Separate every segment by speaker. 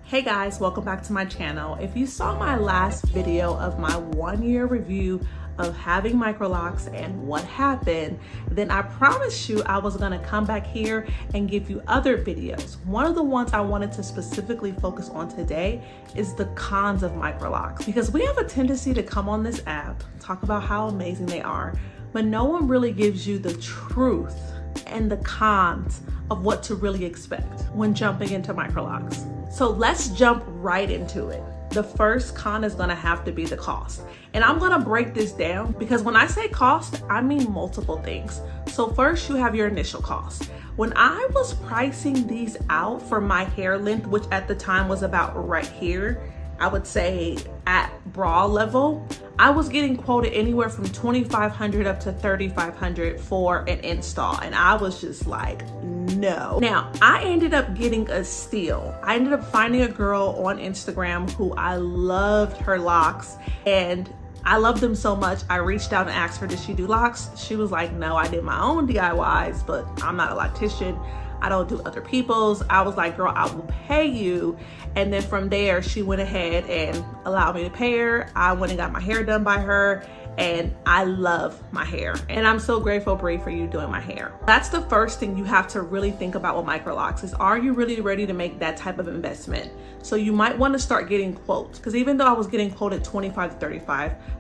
Speaker 1: Hey guys, welcome back to my channel. If you saw my last video of my 1-year review of having Microlocs and what happened, then I promised you I was gonna come back here and give you other videos. One of the ones I wanted to specifically focus on today is the cons of Microlocs, because we have a tendency to come on this app, talk about how amazing they are, but no one really gives you the truth and the cons of what to really expect when jumping into Microlocs. So let's jump right into it. The first con is gonna have to be the cost. And I'm gonna break this down because when I say cost, I mean multiple things. So first you have your initial cost. When I was pricing these out for my hair length, which at the time was about right here, I would say at bra level, I was getting quoted anywhere from $2,500 up to $3,500 for an install. And I was just like, no. Now, I ended up getting a steal. I ended up finding a girl on Instagram who I loved her locks, and I loved them so much, I reached out and asked her, did she do locks? She was like, no, I did my own DIYs, but I'm not a loctician. I don't do other people's. I was like, girl, I will pay you. And then from there, she went ahead and allowed me to pay her. I went and got my hair done by her, and I love my hair. And I'm so grateful, Bree, for you doing my hair. That's the first thing you have to really think about with Microlocs is, are you really ready to make that type of investment? So you might want to start getting quotes, because even though I was getting quoted $2,500 to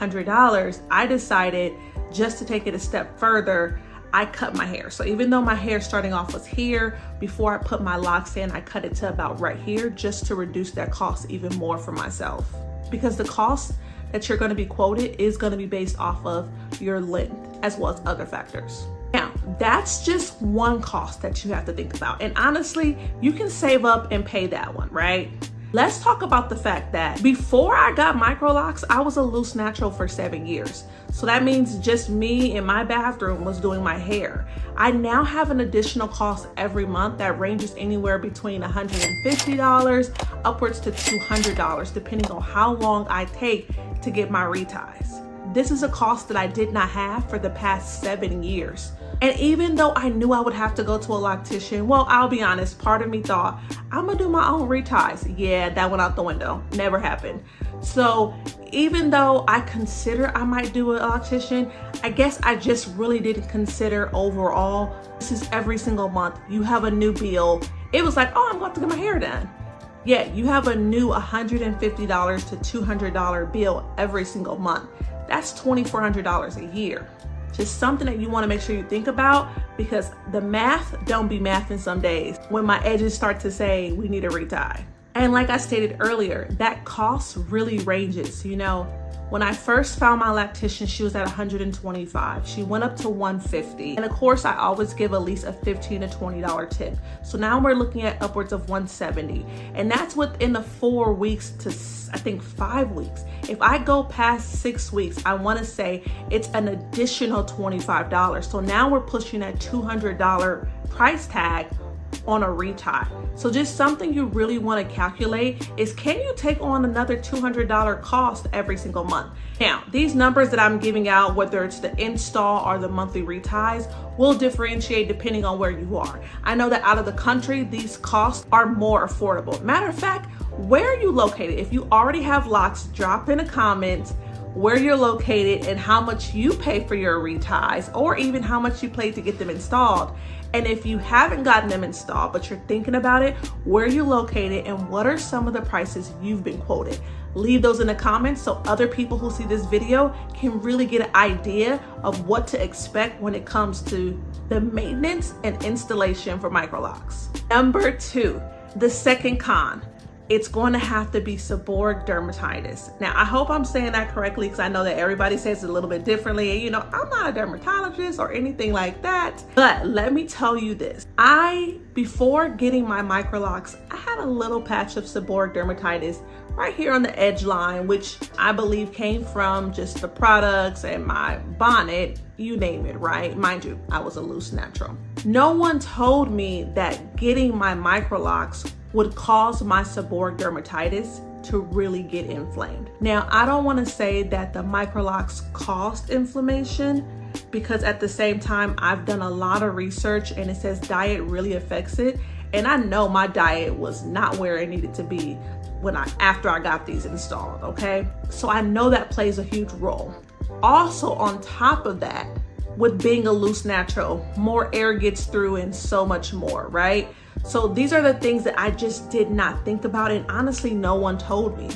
Speaker 1: $3,500, I decided just to take it a step further, I cut my hair. So even though my hair starting off was here, before I put my locks in, I cut it to about right here just to reduce that cost even more for myself. Because the cost that you're gonna be quoted is gonna be based off of your length as well as other factors. Now, that's just one cost that you have to think about. And honestly, you can save up and pay that one, right? Let's talk about the fact that before I got Microlocs, I was a loose natural for 7 years. So that means just me in my bathroom was doing my hair. I now have an additional cost every month that ranges anywhere between $150 upwards to $200, depending on how long I take to get my reties. This is a cost that I did not have for the past 7 years. And even though I knew I would have to go to a loctician, well, I'll be honest, part of me thought, I'm gonna do my own reties. Yeah, that went out the window, never happened. So even though I consider I might do a loctician, I guess I just really didn't consider overall, this is every single month, you have a new bill. It was like, oh, I'm going to get my hair done. Yeah, you have a new $150 to $200 bill every single month. That's $2,400 a year. Just something that you want to make sure you think about, because the math don't be mathing some days when my edges start to say we need a retie. And like I stated earlier, that cost really ranges. You know, when I first found my loctician, she was at $125. She went up to $150. And of course, I always give at least a $15 to $20 tip. So now we're looking at upwards of $170. And that's within the 4 weeks to, I think, 5 weeks. If I go past 6 weeks, I want to say it's an additional $25. So now we're pushing that $200 price tag on a retie. So just something you really want to calculate is, can you take on another $200 cost every single month? Now, these numbers that I'm giving out, whether it's the install or the monthly reties, will differentiate depending on where you are. I know that out of the country, these costs are more affordable. Matter of fact, where are you located? If you already have locks, drop in a comment where you're located and how much you pay for your reties, or even how much you pay to get them installed. And if you haven't gotten them installed, but you're thinking about it, where you're located and what are some of the prices you've been quoted. Leave those in the comments so other people who see this video can really get an idea of what to expect when it comes to the maintenance and installation for Microlocs. Number 2, the second con. It's going to have to be seborrheic dermatitis. Now, I hope I'm saying that correctly, because I know that everybody says it a little bit differently. And you know, I'm not a dermatologist or anything like that. But let me tell you this. Before getting my Microlocs, I had a little patch of seborrheic dermatitis right here on the edge line, which I believe came from just the products and my bonnet, you name it, right? Mind you, I was a loose natural. No one told me that getting my Microlocs would cause my seborrheic dermatitis to really get inflamed. Now, I don't want to say that the Microlocs caused inflammation, because at the same time, I've done a lot of research and it says diet really affects it. And I know my diet was not where it needed to be after I got these installed, okay? So I know that plays a huge role. Also, on top of that, with being a loose natural, more air gets through and so much more, right? So these are the things that I just did not think about, and honestly, no one told me.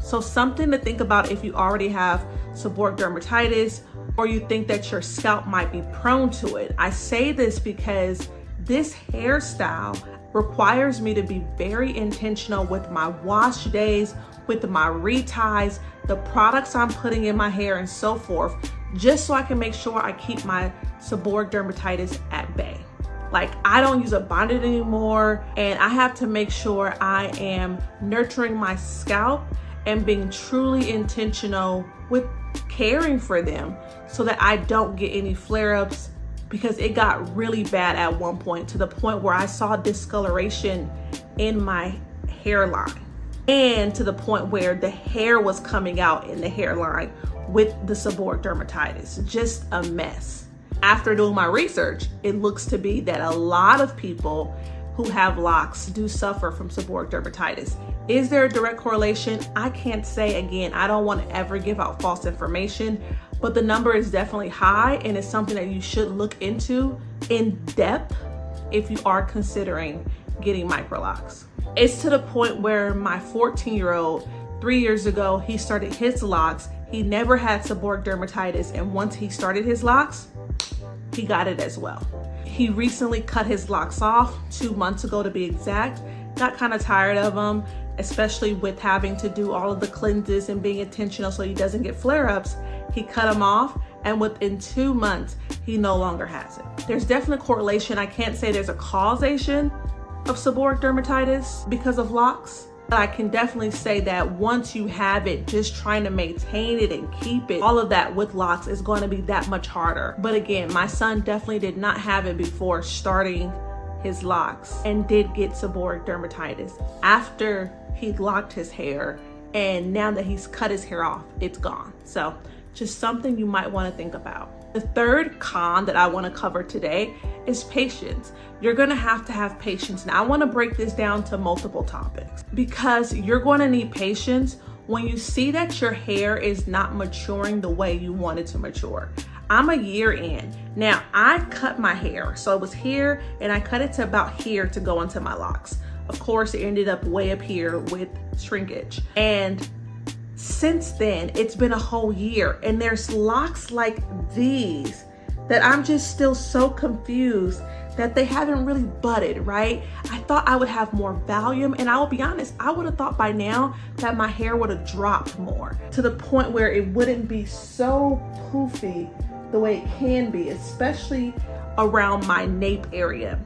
Speaker 1: So something to think about if you already have seborrheic dermatitis or you think that your scalp might be prone to it. I say this because this hairstyle requires me to be very intentional with my wash days, with my reties, the products I'm putting in my hair and so forth, just so I can make sure I keep my seborrheic dermatitis at bay. Like, I don't use a bonnet anymore, and I have to make sure I am nurturing my scalp and being truly intentional with caring for them so that I don't get any flare-ups, because it got really bad at one point, to the point where I saw discoloration in my hairline, and to the point where the hair was coming out in the hairline with the seborrheic dermatitis. Just a mess. After doing my research, it looks to be that a lot of people who have locks do suffer from seborrheic dermatitis. Is there a direct correlation? I can't say. Again, I don't want to ever give out false information, but the number is definitely high, and it's something that you should look into in depth if you are considering getting Microlocs. It's to the point where my 14-year-old, 3 years ago, he started his locks. He never had seborrheic dermatitis, and once he started his locks, he got it as well. He recently cut his locks off 2 months ago to be exact. Got kind of tired of them, especially with having to do all of the cleanses and being intentional so he doesn't get flare-ups. He cut them off, and within 2 months, he no longer has it. There's definitely a correlation. I can't say there's a causation of seborrheic dermatitis because of locks, but I can definitely say that once you have it, just trying to maintain it and keep it, all of that with locks is going to be that much harder. But again, my son definitely did not have it before starting his locks and did get seborrheic dermatitis after he locked his hair, and now that he's cut his hair off, it's gone. So just something you might want to think about. The third con that I want to cover today is patience. You're going to have patience. Now, I want to break this down to multiple topics, because you're going to need patience when you see that your hair is not maturing the way you want it to mature. I'm a year in. Now, I cut my hair. So it was here, and I cut it to about here to go into my locks. Of course, it ended up way up here with shrinkage. And since then, it's been a whole year, and there's locks like these that I'm just still so confused that they haven't really budded, right? I thought I would have more volume, and I will be honest, I would have thought by now that my hair would have dropped more to the point where it wouldn't be so poofy the way it can be, especially around my nape area.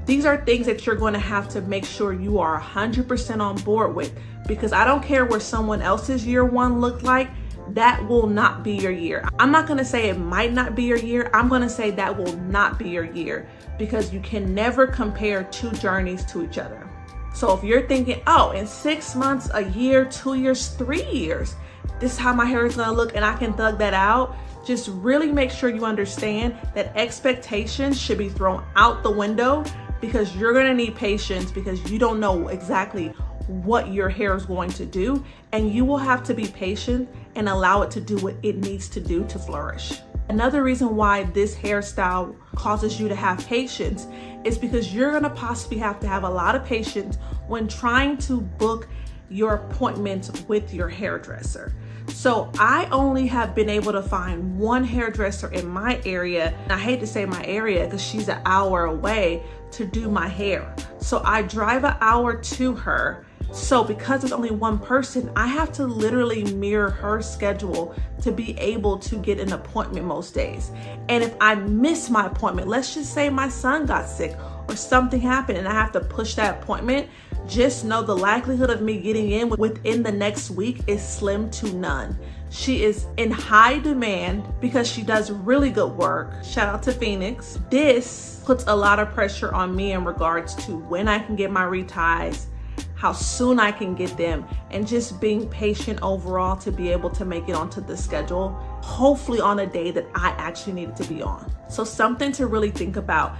Speaker 1: These are things that you're going to have to make sure you are 100% on board with, because I don't care what someone else's year one looked like, that will not be your year. I'm not going to say it might not be your year. I'm going to say that will not be your year, because you can never compare two journeys to each other. So if you're thinking, oh, in 6 months, a year, 2 years, 3 years, this is how my hair is going to look and I can thug that out, just really make sure you understand that expectations should be thrown out the window, because you're going to need patience, because you don't know exactly what your hair is going to do, and you will have to be patient and allow it to do what it needs to do to flourish. Another reason why this hairstyle causes you to have patience is because you're going to possibly have to have a lot of patience when trying to book your appointments with your hairdresser. So I only have been able to find one hairdresser in my area, and I hate to say my area because she's an hour away, to do my hair. So I drive an hour to her. So because it's only one person, I have to literally mirror her schedule to be able to get an appointment most days. And if I miss my appointment, let's just say my son got sick or something happened and I have to push that appointment, just know the likelihood of me getting in within the next week is slim to none. She is in high demand because she does really good work. Shout out to Phoenix. This puts a lot of pressure on me in regards to when I can get my reties, how soon I can get them, and just being patient overall to be able to make it onto the schedule, hopefully on a day that I actually need it to be on. So something to really think about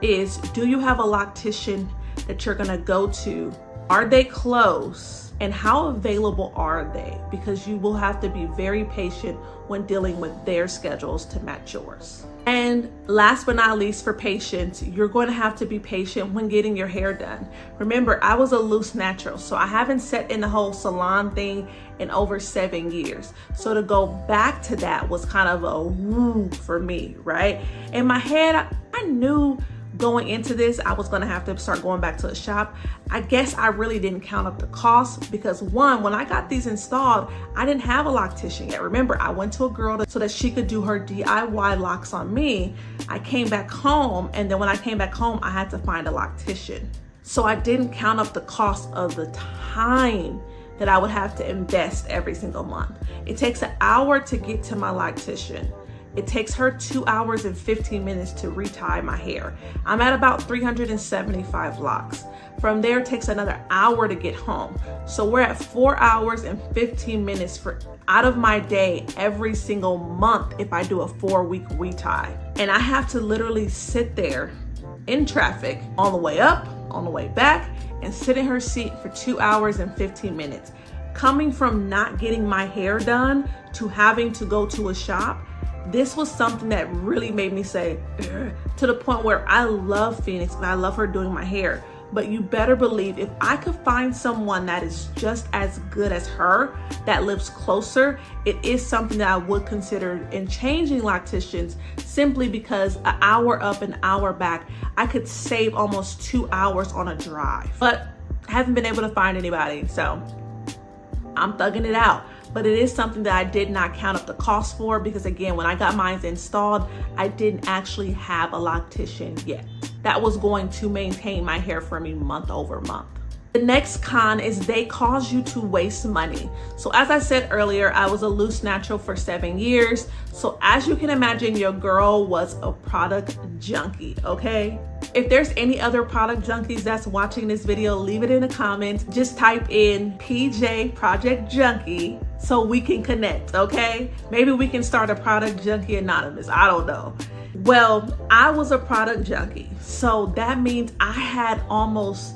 Speaker 1: is, do you have a loctician that you're gonna go to, are they close? And how available are they? Because you will have to be very patient when dealing with their schedules to match yours. And last but not least, for patience, you're going to have to be patient when getting your hair done. Remember, I was a loose natural, so I haven't sat in the whole salon thing in over 7 years. So to go back to that was kind of a woo for me, right? In my head, I knew going into this, I was gonna have to start going back to the shop. I guess I really didn't count up the cost because one, when I got these installed, I didn't have a loctician yet. Remember, I went to a girl so that she could do her DIY locks on me. I came back home, and then when I came back home, I had to find a loctician. So I didn't count up the cost of the time that I would have to invest every single month. It takes an hour to get to my loctician. It takes her 2 hours and 15 minutes to retie my hair. I'm at about 375 locks. From there, it takes another hour to get home. So we're at 4 hours and 15 minutes for out of my day every single month if I do a 4-week retie. And I have to literally sit there in traffic on the way up, on the way back, and sit in her seat for 2 hours and 15 minutes. Coming from not getting my hair done to having to go to a shop, this was something that really made me say, ugh, to the point where I love Phoenix and I love her doing my hair. But you better believe if I could find someone that is just as good as her, that lives closer, it is something that I would consider in changing locticians, simply because an hour up, an hour back, I could save almost 2 hours on a drive. But I haven't been able to find anybody, so I'm thugging it out. But it is something that I did not count up the cost for because, again, when I got mine installed, I didn't actually have a loctician yet. That was going to maintain my hair for me month over month. The next con is they cause you to waste money. So as I said earlier, I was a loose natural for 7 years. So as you can imagine, your girl was a product junkie, okay? If there's any other product junkies that's watching this video, leave it in the comments. Just type in PJ Project Junkie so we can connect, okay? Maybe we can start a Product Junkie Anonymous, I don't know. Well, I was a product junkie. So that means I had almost,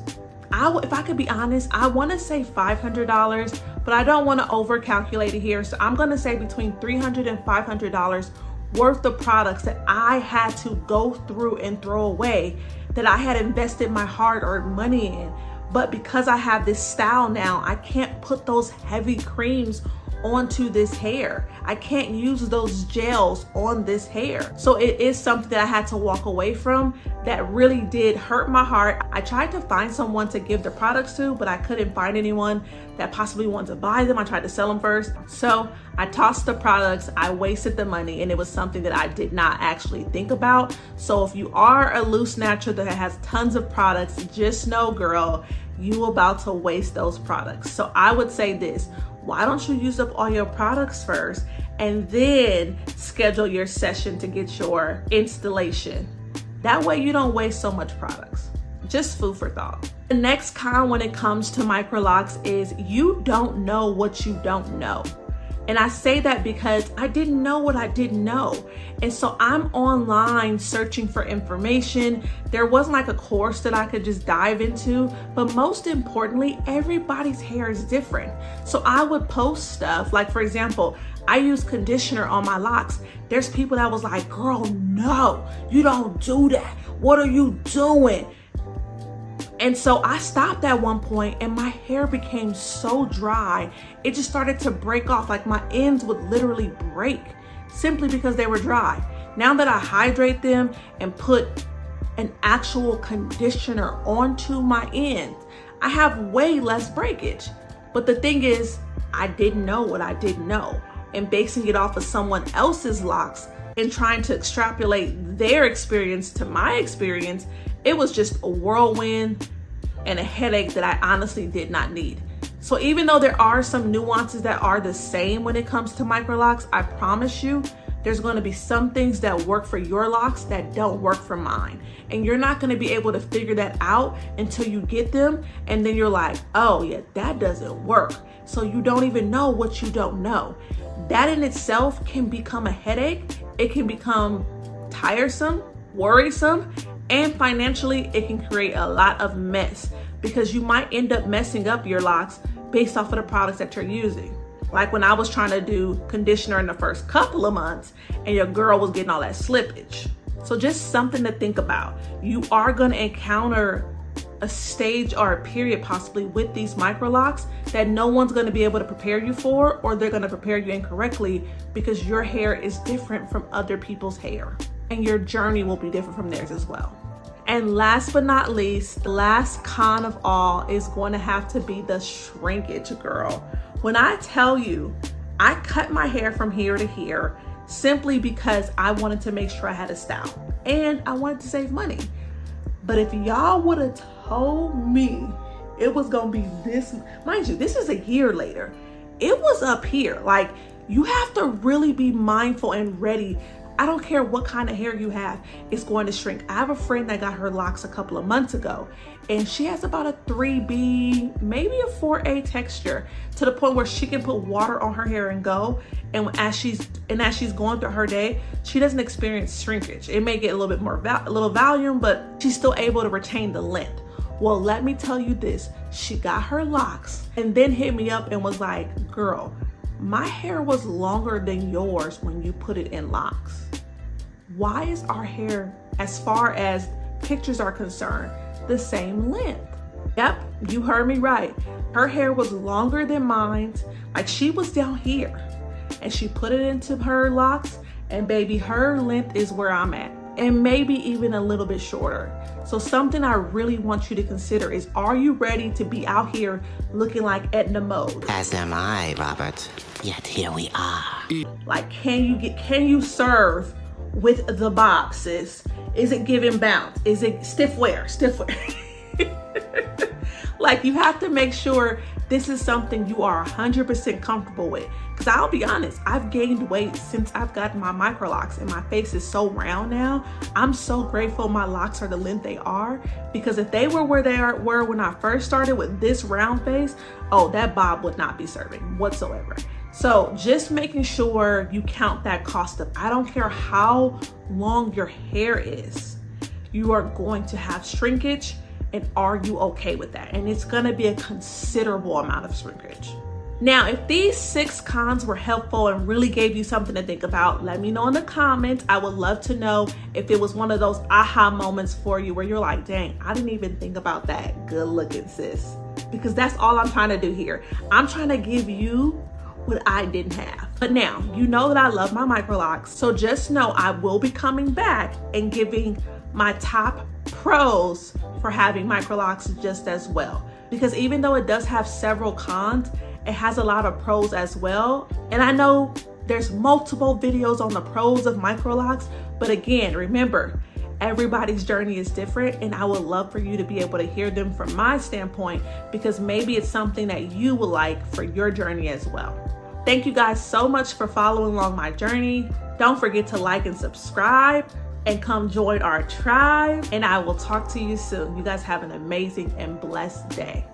Speaker 1: if I could be honest, I want to say $500, but I don't want to overcalculate it here. So I'm going to say between $300 and $500 worth of products that I had to go through and throw away that I had invested my hard-earned money in. But because I have this style now, I can't put those heavy creams onto this hair. I can't use those gels on this hair. So it is something that I had to walk away from that really did hurt my heart. I tried to find someone to give the products to, but I couldn't find anyone that possibly wanted to buy them. I tried to sell them first. So I tossed the products, I wasted the money, and it was something that I did not actually think about. So if you are a loose natural that has tons of products, just know, girl, you about to waste those products. So I would say this, why don't you use up all your products first and then schedule your session to get your installation? That way you don't waste so much products. Just food for thought. The next con when it comes to Microlocs is you don't know what you don't know. And I say that because I didn't know what I didn't know. And so I'm online searching for information. There wasn't like a course that I could just dive into, but most importantly, everybody's hair is different. So I would post stuff like, for example, I use conditioner on my locks. There's people that was like, girl, no, you don't do that. What are you doing? And so I stopped at one point and my hair became so dry, it just started to break off. Like my ends would literally break simply because they were dry. Now that I hydrate them and put an actual conditioner onto my ends, I have way less breakage. But the thing is, I didn't know what I didn't know. And basing it off of someone else's locks and trying to extrapolate their experience to my experience, it was just a whirlwind and a headache that I honestly did not need. So even though there are some nuances that are the same when it comes to Microlocs, I promise you, there's going to be some things that work for your locks that don't work for mine. And you're not going to be able to figure that out until you get them. And then you're like, oh yeah, that doesn't work. So you don't even know what you don't know. That in itself can become a headache. It can become tiresome, worrisome, And financially, it can create a lot of mess because you might end up messing up your locks based off of the products that you're using. Like when I was trying to do conditioner in the first couple of months and your girl was getting all that slippage. So just something to think about. You are going to encounter a stage or a period possibly with these Microlocs that no one's going to be able to prepare you for, or they're going to prepare you incorrectly because your hair is different from other people's hair and your journey will be different from theirs as well. And last but not least, the last con of all is going to have to be the shrinkage, girl. When I tell you, I cut my hair from here to here simply because I wanted to make sure I had a style and I wanted to save money. But if y'all would have told me it was gonna be this, mind you, this is a year later, it was up here. Like, you have to really be mindful and ready. I don't care what kind of hair you have, it's going to shrink. I have a friend that got her locks a couple of months ago, and she has about a 3B, maybe a 4A texture, to the point where she can put water on her hair and go. And as she's going through her day, she doesn't experience shrinkage. It may get a little bit more, a little volume, but she's still able to retain the length. Well, let me tell you this, she got her locks and then hit me up and was like, girl, my hair was longer than yours when you put it in locks. Why is our hair, as far as pictures are concerned, the same length? Yep, you heard me right. Her hair was longer than mine. Like, she was down here and she put it into her locks, and baby, her length is where I'm at, and maybe even a little bit shorter. So something I really want you to consider is, are you ready to be out here looking like Edna Mode?
Speaker 2: As am I, Robert. Yet here we are.
Speaker 1: Like, can you serve with the bob, sis? Is it giving bounce? Is it stiff wear? Like, you have to make sure this is something you are 100% comfortable with. Because I'll be honest, I've gained weight since I've gotten my Microlocs, and my face is so round now. I'm so grateful my locks are the length they are, because if they were where they were when I first started with this round face, oh, that bob would not be serving whatsoever. So just making sure you count that cost of, I don't care how long your hair is, you are going to have shrinkage, and are you okay with that? And it's gonna be a considerable amount of shrinkage. Now, if these 6 cons were helpful and really gave you something to think about, let me know in the comments. I would love to know if it was one of those aha moments for you where you're like, dang, I didn't even think about that. Good looking, sis. Because that's all I'm trying to do here. I'm trying to give you what I didn't have. But now, you know that I love my Microlocs, so just know I will be coming back and giving my top pros for having Microlocs just as well. Because even though it does have several cons, it has a lot of pros as well. And I know there's multiple videos on the pros of Microlocs, but again, remember, everybody's journey is different, and I would love for you to be able to hear them from my standpoint, because maybe it's something that you would like for your journey as well. Thank you guys so much for following along my journey. Don't forget to like and subscribe and come join our tribe, and I will talk to you soon. You guys have an amazing and blessed day.